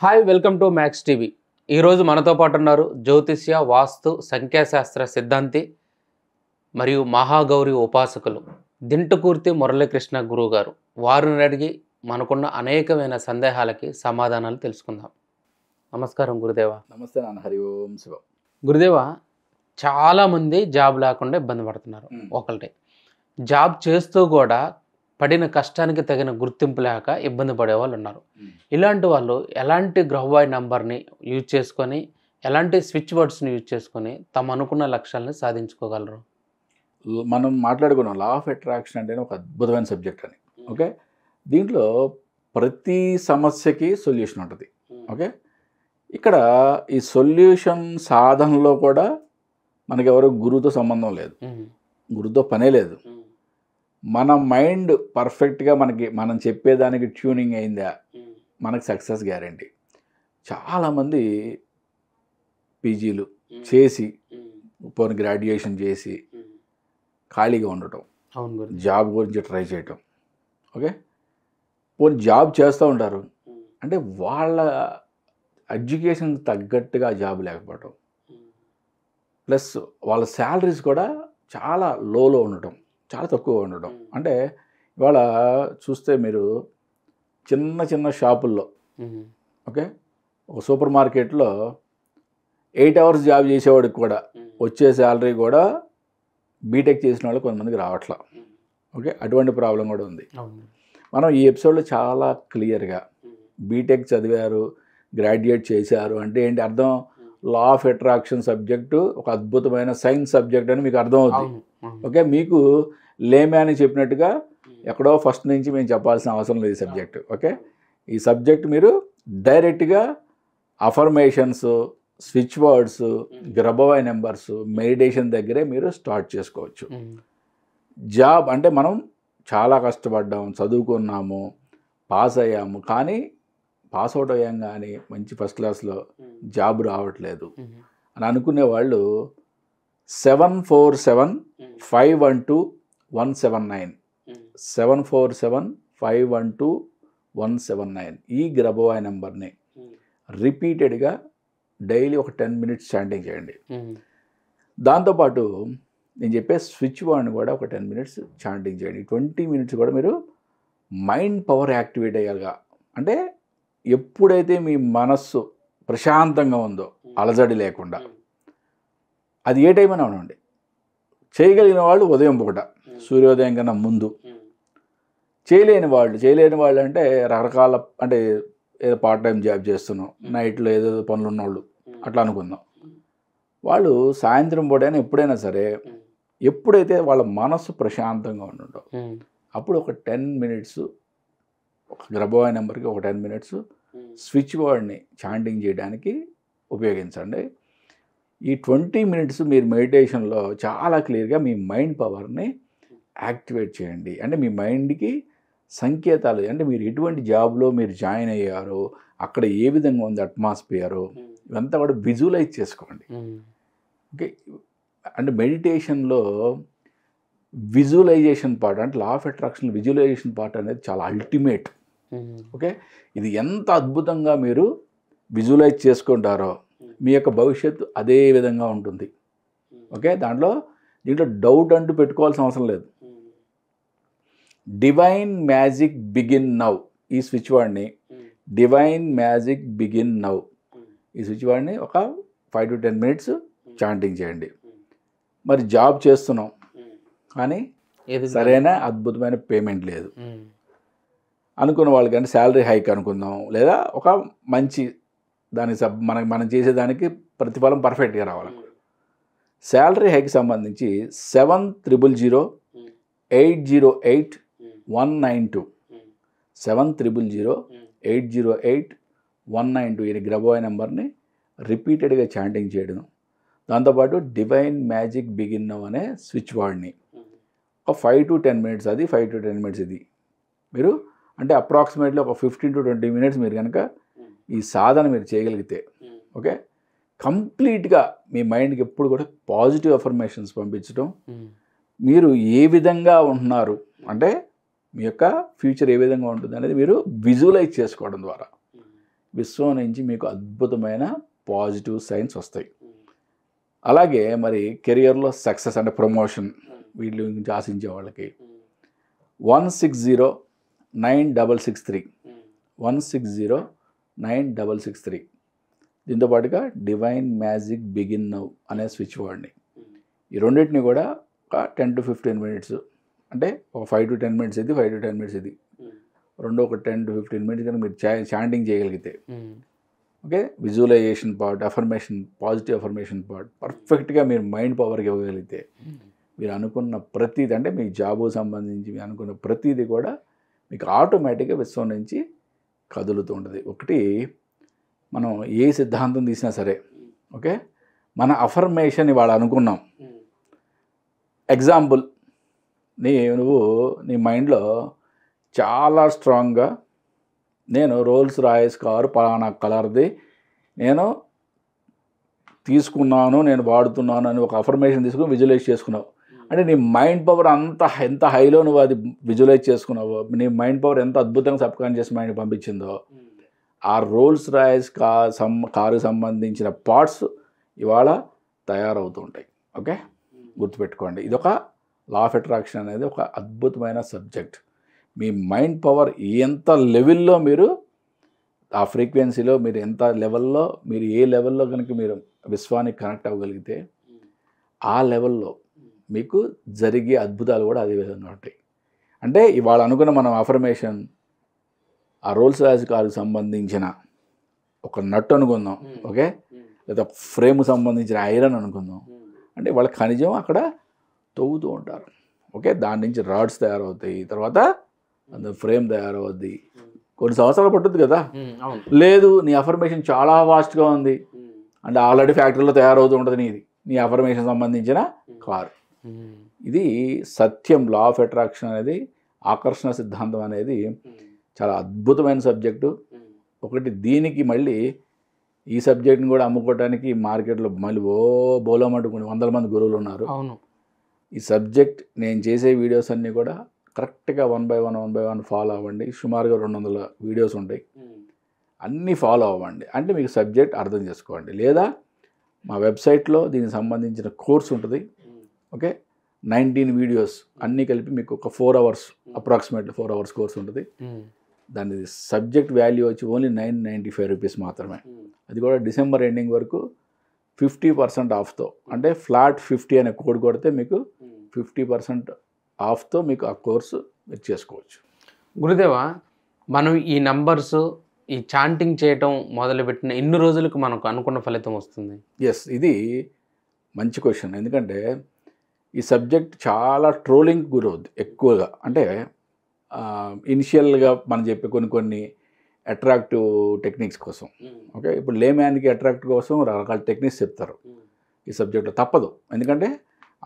Hi welcome to max TV. ఈరోజు మనతో పాటు ఉన్నారు జ్యోతిష్య వాస్తు సంఖ్యాశాస్త్ర సిద్ధాంతి మరియు మహాగౌరి ఉపాసకులు దింటుకూర్తి మురళీకృష్ణ గురువు గారు. వారిని అడిగి మనకున్న అనేకమైన సందేహాలకి సమాధానాలు తెలుసుకుందాం. నమస్కారం గురుదేవ. నమస్తే నాన్న. హరి ఓం శివం. గురుదేవ, చాలామంది జాబ్ లేకుండా ఇబ్బంది పడుతున్నారు. ఒకటే జాబ్ చేస్తూ కూడా పడిన కష్టానికి తగిన గుర్తింపు లేక ఇబ్బంది పడే వాళ్ళు ఉన్నారు. ఇలాంటి వాళ్ళు ఎలాంటి గ్రహవాయి నంబర్ని యూజ్ చేసుకొని, ఎలాంటి స్విచ్ వర్డ్స్ని యూజ్ చేసుకొని తమ అనుకున్న లక్ష్యాలని సాధించుకోగలరు? మనం మాట్లాడుకున్నాం లా ఆఫ్ అట్రాక్షన్ అంటే ఒక అద్భుతమైన సబ్జెక్ట్ అని. ఓకే, దీంట్లో ప్రతి సమస్యకి సొల్యూషన్ ఉంటుంది. ఓకే, ఇక్కడ ఈ సొల్యూషన్ సాధనలో కూడా మనకి ఎవరు గురువుతో సంబంధం లేదు, గురువుతో పనే లేదు. మన మైండ్ పర్ఫెక్ట్గా మనం చెప్పేదానికి ట్యూనింగ్ అయిందా, మనకి సక్సెస్ గ్యారంటీ. చాలామంది పీజీలు చేసి పోనీ గ్రాడ్యుయేషన్ చేసి ఖాళీగా ఉండటం, జాబ్ గురించి ట్రై చేయటం. ఓకే, పోనీ జాబ్ చేస్తూ ఉంటారు అంటే వాళ్ళ ఎడ్యుకేషన్ తగ్గట్టుగా జాబ్ లేకపోవటం, ప్లస్ వాళ్ళ శాలరీస్ కూడా చాలా లోలో ఉండటం, చాలా తక్కువ ఉండటం. అంటే ఇవాళ చూస్తే మీరు చిన్న చిన్న షాపుల్లో, ఓకే, ఒక సూపర్ మార్కెట్లో 8 hours జాబ్ చేసేవాడికి కూడా వచ్చే శాలరీ కూడా బీటెక్ చేసిన వాళ్ళు కొంతమందికి రావట్లా. ఓకే, అటువంటి ప్రాబ్లం కూడా ఉంది. మనం ఈ ఎపిసోడ్లో చాలా క్లియర్గా బీటెక్ చదివారు, గ్రాడ్యుయేట్ చేశారు అంటే ఏంటి అర్థం? లా ఆఫ్ అట్రాక్షన్ సబ్జెక్టు ఒక అద్భుతమైన సైన్స్ సబ్జెక్ట్ అని మీకు అర్థం అవుతుంది. ఓకే, మీకు లేమ్యాన్ చెప్పినట్టుగా ఎక్కడో ఫస్ట్ నుంచి మేము చెప్పాల్సిన అవసరం లేదు ఈ సబ్జెక్టు. ఓకే, ఈ సబ్జెక్ట్ మీరు డైరెక్ట్గా affirmations, switch words, Grabovoi numbers, meditation దగ్గరే మీరు స్టార్ట్ చేసుకోవచ్చు. జాబ్ అంటే మనం చాలా కష్టపడ్డాం, చదువుకున్నాము, పాస్ అయ్యాము, కానీ పాస్ అవుట్ అయ్యాం కానీ మంచి ఫస్ట్ క్లాస్లో జాబ్ రావట్లేదు అని అనుకునే వాళ్ళు 747-512-179 747-512-179 ఈ గ్రబవాయ్ నెంబర్ని రిపీటెడ్గా డైలీ ఒక 10 minutes చాంటింగ్ చేయండి. దాంతోపాటు నేను చెప్పే స్విచ్ వర్డ్ని కూడా ఒక 10 minutes చాంటింగ్ చేయండి. 20 minutes కూడా మీరు మైండ్ పవర్ యాక్టివేట్ అయ్యాలిగా. అంటే ఎప్పుడైతే మీ మనస్సు ప్రశాంతంగా ఉందో, అలజడి లేకుండా, అది ఏ టైం అయినా ఉండండి, చేయగలిగిన వాళ్ళు ఉదయం పూట సూర్యోదయం కన్నా ముందు, చేయలేని వాళ్ళు అంటే రకరకాల, అంటే ఏదో పార్ట్ టైం జాబ్ చేస్తున్నాం, నైట్లో ఏదో పనులు ఉన్నవాళ్ళు అట్లా అనుకుందాం, వాళ్ళు సాయంత్రం పూటైనా ఎప్పుడైనా సరే, ఎప్పుడైతే వాళ్ళ మనస్సు ప్రశాంతంగా ఉంటుందో అప్పుడు ఒక 10 minutes ఒక గ్రబవాయ్ నెంబర్కి ఒక 10 minutes స్విచ్ వర్డ్ని చాంటింగ్ చేయడానికి ఉపయోగించండి. ఈ 20 minutes మీరు మెడిటేషన్లో చాలా క్లియర్గా మీ మైండ్ పవర్ని యాక్టివేట్ చేయండి. అంటే మీ మైండ్కి సంకేతాలు, అంటే మీరు ఎటువంటి జాబ్లో మీరు జాయిన్ అయ్యారో, అక్కడ ఏ విధంగా ఉంది అట్మాస్ఫియరు, ఇవంతా కూడా విజువలైజ్ చేసుకోండి. ఓకే, అంటే మెడిటేషన్లో విజువలైజేషన్ పార్ట్, అంటే law of attraction visualization part అనేది చాలా అల్టిమేట్. ఓకే, ఇది ఎంత అద్భుతంగా మీరు విజువలైజ్ చేసుకుంటారో మీ యొక్క భవిష్యత్తు అదే విధంగా ఉంటుంది. ఓకే, దీంట్లో డౌట్ అంటూ పెట్టుకోవాల్సిన అవసరం లేదు. డివైన్ మ్యాజిక్ బిగిన్ నౌ ఈ స్విచ్ వర్డ్ని, డివైన్ మ్యాజిక్ బిగిన్ నౌ ఈ స్విచ్ వర్డ్ని ఒక 5 to 10 minutes చాంటింగ్ చేయండి. మరి జాబ్ చేస్తున్నాం కానీ సరైన అద్భుతమైన పేమెంట్ లేదు అనుకున్న వాళ్ళకి, అంటే శాలరీ హైక్ అనుకుందాం, లేదా ఒక మంచి దానికి మనం చేసేదానికి ప్రతిఫలం పర్ఫెక్ట్గా రావాలి. శాలరీ హైక్ సంబంధించి 700-808-192 700-808-192 ఈ గ్రబవాయ్ నెంబర్ని రిపీటెడ్గా చాంటింగ్ చేయడం, దాంతోపాటు డివైన్ మ్యాజిక్ బిగిన్ నౌ అనే స్విచ్ వర్డ్ని ఒక 5 to 10 minutes, అది 5 to 10 minutes ఇది మీరు, అంటే అప్రాక్సిమేట్లీ ఒక 15 to 20 minutes మీరు కనుక ఈ సాధన మీరు చేయగలిగితే, ఓకే, కంప్లీట్గా మీ మైండ్కి ఎప్పుడు కూడా పాజిటివ్ అఫర్మేషన్స్ పంపించడం, మీరు ఏ విధంగా ఉంటున్నారు అంటే మీ యొక్క ఫ్యూచర్ ఏ విధంగా ఉంటుంది అనేది మీరు విజువలైజ్ చేసుకోవడం ద్వారా విశ్వం నుంచి మీకు అద్భుతమైన పాజిటివ్ సైన్స్ వస్తాయి. అలాగే మరి కెరియర్లో సక్సెస్ అంటే ప్రమోషన్ వీటి గురించి ఆశించే వాళ్ళకి 1609663 1609663 దీంతో పాటుగా డివైన్ మ్యాజిక్ బిగిన్ నౌ అనే స్విచ్ వర్డ్ని ఈ రెండింటిని కూడా ఒక 10 to 15 minutes అంటే ఒక 5 to 10 minutes ఇది 5 to 10 minutes ఇది రెండో ఒక 10 to 15 minutes కనుక మీరు చాంటింగ్ చేయగలిగితే okay visualization part affirmation positive affirmation part పర్ఫెక్ట్గా మీరు మైండ్ పవర్కి ఇవ్వగలిగితే మీరు అనుకున్న ప్రతిదీ అంటే మీ జాబు సంబంధించి మీరు అనుకున్న ప్రతిదీ కూడా మీకు ఆటోమేటిక్గా విశ్వం నుంచి కదులుతూ ఉంటుంది. ఒకటి మనం ఏ సిద్ధాంతం తీసినా సరే ఓకే మన అఫర్మేషన్ ఇవాళ అనుకున్నాం. ఎగ్జాంపుల్ నువ్వు నీ మైండ్లో చాలా స్ట్రాంగ్గా నేను రోల్స్ రాయిస్ కారు పలానా కలర్ది నేను తీసుకున్నాను నేను వాడుతున్నాను అని ఒక అఫర్మేషన్ తీసుకుని విజువలైజ్ చేసుకున్నావు అంటే నీ మైండ్ పవర్ ఎంత హైలో నువ్వు అది విజువలైజ్ చేసుకున్నావో నీ మైండ్ పవర్ ఎంత అద్భుతంగా సబ్కాన్షియస్ మైండ్ పంపించిందో ఆ రోల్స్ రాయిస్ కారుకి సంబంధించిన పార్ట్స్ ఇవాళ తయారవుతూ ఉంటాయి. ఓకే గుర్తుపెట్టుకోండి ఇదొక లా ఆఫ్ అట్రాక్షన్ అనేది ఒక అద్భుతమైన సబ్జెక్ట్. మీ మైండ్ పవర్ ఎంత లెవెల్లో మీరు ఆ ఫ్రీక్వెన్సీలో మీరు ఎంత లెవెల్లో మీరు ఏ లెవెల్లో కనుక మీరు విశ్వానికి కనెక్ట్ అవ్వగలిగితే ఆ లెవెల్లో మీకు జరిగే అద్భుతాలు కూడా అదే విధంగా ఉంటాయి. అంటే ఇవాళ అనుకున్న మనం అఫర్మేషన్ ఆ రోల్స్ రాయిస్ కారుకి సంబంధించిన ఒక నట్టు అనుకుందాం ఓకే లేదా ఫ్రేమ్ సంబంధించిన ఐరన్ అనుకుందాం అంటే వాళ్ళ ఖనిజం అక్కడ తవ్వుతూ ఉంటారు ఓకే దాని నుంచి రాడ్స్ తయారవుతాయి తర్వాత ఫ్రేమ్ తయారవుద్ది కొన్ని సంవత్సరాలు పట్టుద్ది కదా. లేదు నీ అఫర్మేషన్ చాలా వాస్ట్గా ఉంది అంటే ఆల్రెడీ ఫ్యాక్టరీలో తయారవుతూ ఉంటుంది నీ అఫర్మేషన్ సంబంధించిన కారు. ఇది సత్యం లా ఆఫ్ అట్రాక్షన్ అనేది ఆకర్షణ సిద్ధాంతం అనేది చాలా అద్భుతమైన సబ్జెక్టు. ఒకటి దీనికి మళ్ళీ ఈ సబ్జెక్ట్ని కూడా అమ్ముకోవడానికి మార్కెట్లో మళ్ళీ బోలమంటుకుని 100 మంది గురువులు ఉన్నారు. ఈ సబ్జెక్ట్ నేను చేసే వీడియోస్ అన్నీ కూడా కరెక్ట్గా 1 by 1 ఫాలో అవ్వండి. సుమారుగా 200 వీడియోస్ ఉంటాయి అన్నీ ఫాలో అవ్వండి అంటే మీకు సబ్జెక్ట్ అర్థం చేసుకోండి. లేదా మా వెబ్సైట్లో దీనికి సంబంధించిన కోర్స్ ఉంటుంది ఓకే 19 వీడియోస్ అన్నీ కలిపి మీకు ఒక 4 hours అప్రాక్సిమేట్లీ 4 hours కోర్స్ ఉంటుంది. దాని సబ్జెక్ట్ వాల్యూ వచ్చి ఓన్లీ 995 రూపీస్ మాత్రమే. అది కూడా డిసెంబర్ ఎండింగ్ వరకు 50% ఆఫ్తో అంటే ఫ్లాట్ 50 అనే కోడ్ కొడితే మీకు 50% ఆఫ్తో మీకు ఆ కోర్సు మీరు చేసుకోవచ్చు. గురుదేవా మనం ఈ నంబర్స్ ఈ చాంటింగ్ చేయటం మొదలుపెట్టిన ఎన్ని రోజులకు మనకు అనుకున్న ఫలితం వస్తుంది? ఎస్ ఇది మంచి క్వశ్చన్. ఎందుకంటే ఈ సబ్జెక్ట్ చాలా ట్రోలింగ్ గురవుద్ది ఎక్కువగా. అంటే ఇనిషియల్గా మనం చెప్పే కొన్ని అట్రాక్టివ్ టెక్నిక్స్ కోసం ఓకే ఇప్పుడు లేమ్యాన్కి అట్రాక్ట్ కోసం రకరకాల టెక్నిక్స్ చెప్తారు ఈ సబ్జెక్ట్లో. తప్పదు ఎందుకంటే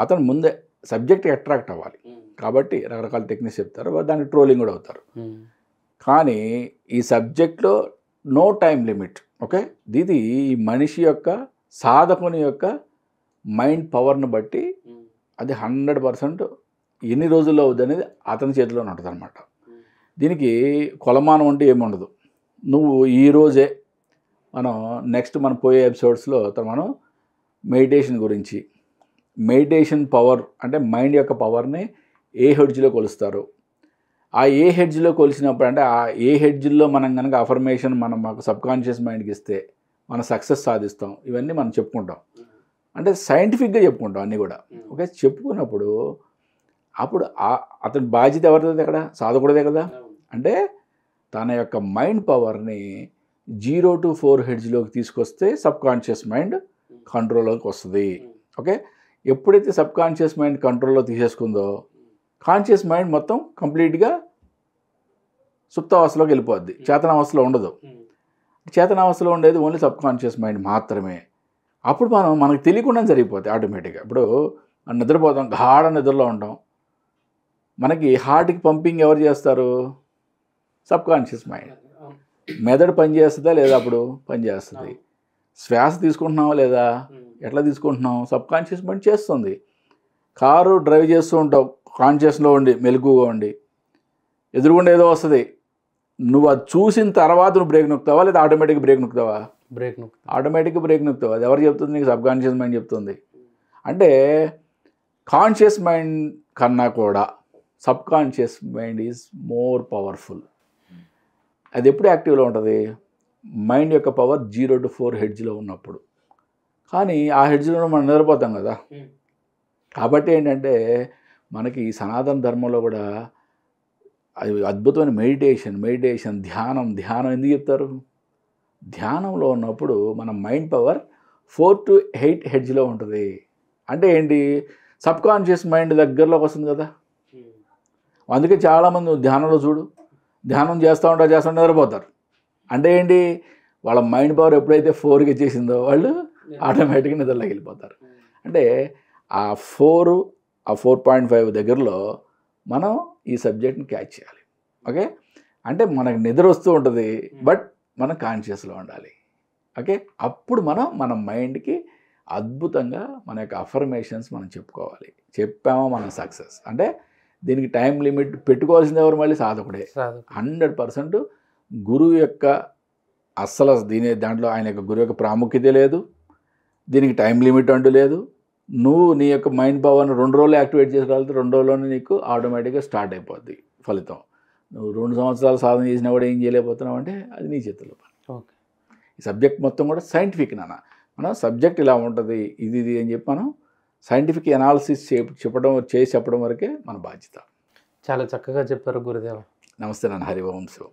అతను ముందే సబ్జెక్ట్కి అట్రాక్ట్ అవ్వాలి కాబట్టి రకరకాల టెక్నిక్స్ చెప్తారు దానికి ట్రోలింగ్ కూడా అవుతారు. కానీ ఈ సబ్జెక్ట్లో నో టైం లిమిట్ ఓకే ఇది ఈ మనిషి యొక్క సాధకుని యొక్క మైండ్ పవర్ని బట్టి అది 100% ఎన్ని రోజుల్లో అవుద్ది అనేది అతని చేతిలో ఉంటుంది అనమాట. దీనికి కొలమానం అంటే ఏముండదు. నువ్వు ఈరోజే మనం పోయే ఎపిసోడ్స్లో మనం మెడిటేషన్ గురించి మెడిటేషన్ పవర్ అంటే మైండ్ యొక్క పవర్ని ఏ హెడ్జ్లో కొలుస్తారు ఆ ఏ హెడ్జ్లో కొలిసినప్పుడు అంటే ఆ ఏ హెడ్జ్లో మనం కనుక అఫర్మేషన్ మాకు సబ్కాన్షియస్ మైండ్కి ఇస్తే మనం సక్సెస్ సాధిస్తాం. ఇవన్నీ మనం చెప్పుకుంటాం అంటే సైంటిఫిక్గా చెప్పుకుంటాం అన్నీ కూడా ఓకే. చెప్పుకున్నప్పుడు అప్పుడు అతని బాధ్యత ఎవరిదే కదా సాధకుడిదే కదా. అంటే తన యొక్క మైండ్ పవర్ని 0 to 4 హెడ్జ్లోకి తీసుకొస్తే సబ్కాన్షియస్ మైండ్ కంట్రోల్లోకి వస్తుంది ఓకే. ఎప్పుడైతే సబ్కాన్షియస్ మైండ్ కంట్రోల్లో తీసేసుకుందో కాన్షియస్ మైండ్ మొత్తం కంప్లీట్గా సుప్తావస్థలోకి వెళ్ళిపోద్ది. చేతనావస్థలో ఉండదు. చేతనావస్థలో ఉండేది ఓన్లీ సబ్కాన్షియస్ మైండ్ మాత్రమే. అప్పుడు మనకు తెలియకుండా జరిగిపోతాయి ఆటోమేటిక్గా. ఇప్పుడు నిద్రపోతాం గాఢ నిద్రలో ఉంటాం మనకి హార్ట్కి పంపింగ్ ఎవరు చేస్తారు? Subconscious mind. మెదడు పని చేస్తుందా లేదా? అప్పుడు పని చేస్తుంది. శ్వాస తీసుకుంటున్నావా లేదా? ఎట్లా తీసుకుంటున్నాం? సబ్కాన్షియస్ మైండ్ చేస్తుంది. కారు డ్రైవ్ చేస్తూ ఉంటావు కాన్షియస్లో ఉండి మెలకుగా ఉండి ఎదురుగుండా ఏదో వస్తుంది నువ్వు అది చూసిన తర్వాత నువ్వు బ్రేక్ నొక్కుతావా లేదా ఆటోమేటిక్గా బ్రేక్ నొక్కుతావా? బ్రేక్ నొక్కుతా. ఆటోమేటిక్గా బ్రేక్ నొక్కుతావు. అది ఎవరు చెప్తుంది? నీకు సబ్ కాన్షియస్ మైండ్ చెప్తుంది. అంటే కాన్షియస్ మైండ్ కన్నా కూడా sub conscious mind is more powerful. అది ఎప్పుడు యాక్టివ్లో ఉంటుంది? మైండ్ యొక్క పవర్ 0 to 4 హెడ్జ్లో ఉన్నప్పుడు. కానీ ఆ హెడ్జ్లో మనం నిద్రపోతాం కదా. కాబట్టి ఏంటంటే మనకి ఈ సనాతన ధర్మంలో కూడా అది అద్భుతమైన మెడిటేషన్ ధ్యానం ఎందుకు చెప్తారు? ధ్యానంలో ఉన్నప్పుడు మన మైండ్ పవర్ 4 to 8 హెడ్జ్లో ఉంటుంది. అంటే ఏంటి? సబ్ కాన్షియస్ మైండ్ దగ్గరలోకి వస్తుంది కదా. అందుకే చాలామంది ధ్యానంలో చూడు, ధ్యానం చేస్తూ ఉంటా నిద్రపోతారు. అంటే ఏంటి? వాళ్ళ మైండ్ పవర్ ఎప్పుడైతే 4కి వచ్చేసిందో వాళ్ళు ఆటోమేటిక్గా నిద్రలోకి వెళ్ళిపోతారు. అంటే ఆ 4.5 దగ్గరలో మనం ఈ సబ్జెక్ట్ని క్యాచ్ చేయాలి. ఓకే, అంటే మనకు నిద్ర వస్తూ ఉంటుంది, బట్ మనం కాన్షియస్లో ఉండాలి. ఓకే, అప్పుడు మనం మన మైండ్కి అద్భుతంగా మన యొక్క అఫర్మేషన్స్ మనం చెప్పుకోవాలి. చెప్పామో మనం సక్సెస్. అంటే దీనికి టైం లిమిట్ పెట్టుకోవాల్సింది ఎవరు? మళ్ళీ సాధకుడే. 100% గురువు యొక్క అస్సలు దాంట్లో ఆయన యొక్క గురువు యొక్క ప్రాముఖ్యత లేదు. దీనికి టైం లిమిట్ అంటూ లేదు. నువ్వు నీ యొక్క మైండ్ పవర్ని 2 రోజులు యాక్టివేట్ చేసుకోగలిగితే 2 రోజుల్లోనే నీకు ఆటోమేటిక్గా స్టార్ట్ అయిపోద్ది ఫలితం. నువ్వు 2 సంవత్సరాలు సాధన చేసినా కూడా ఏం చేయలేకపోతున్నావు అంటే అది నీ చేతుల్లో పని. ఓకే, ఈ సబ్జెక్ట్ మొత్తం కూడా సైంటిఫిక్ నాన్న. మనం సబ్జెక్ట్ ఇలా ఉంటుంది, ఇది అని చెప్పి మనం సైంటిఫిక్ అనాలిసిస్ చెప్పడం వరకే మన బాధ్యత. చాలా చక్కగా చెప్పారు గురుదేవ. నమస్తే నాన్న. హరి ఓం శివం.